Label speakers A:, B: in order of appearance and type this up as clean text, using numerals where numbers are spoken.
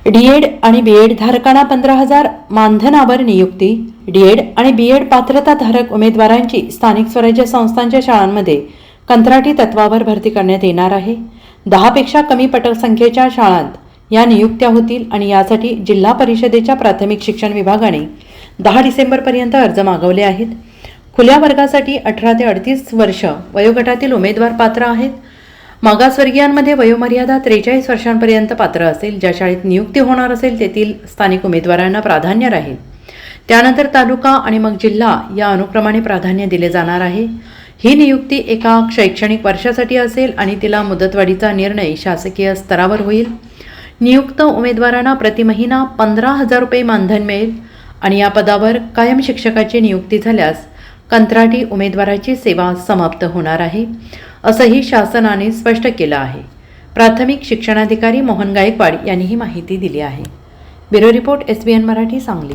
A: D.Ed आणि B.Ed धारकांना 15,000 मानधनावर नियुक्ती। डीएड आणि बीएड पात्रताधारक उमेदवारांची स्थानिक स्वराज्य संस्थांच्या शाळांमध्ये कंत्राटी तत्वावर भरती करण्यात येणार आहे। 10 पेक्षा कमी पटसंख्येच्या शाळांत या नियुक्त्या होतील आणि यासाठी जिल्हा परिषदेच्या प्राथमिक शिक्षण विभागाने 10 डिसेंबरपर्यंत अर्ज मागवले आहेत। खुल्या वर्गासाठी 18 ते 38 वर्ष वयोगटातील उमेदवार पात्र आहेत। मागासवर्गीयांमध्ये वयोमर्यादा 43 वर्षांपर्यंत पात्र असेल। ज्या शाळेत नियुक्ती होणार असेल तेथील स्थानिक उमेदवारांना प्राधान्य राहील। त्यानंतर तालुका आणि मग जिल्हा या अनुक्रमाने प्राधान्य दिले जाणार आहे। ही नियुक्ती एका शैक्षणिक वर्षासाठी असेल आणि तिला मुदतवाढीचा निर्णय शासकीय स्तरावर होईल। नियुक्त उमेदवारांना प्रति महिना 15,000 रुपये मानधन मिळेल आणि या पदावर कायम शिक्षकाची नियुक्ती झाल्यास कंत्राटी उमेदवाराची सेवा समाप्त होणार आहे, असंही शासनाने स्पष्ट केलं आहे। प्राथमिक शिक्षणाधिकारी मोहन गायकवाड यांनी ही माहिती दिली आहे। Bureau report SBN Marathi, Sangli.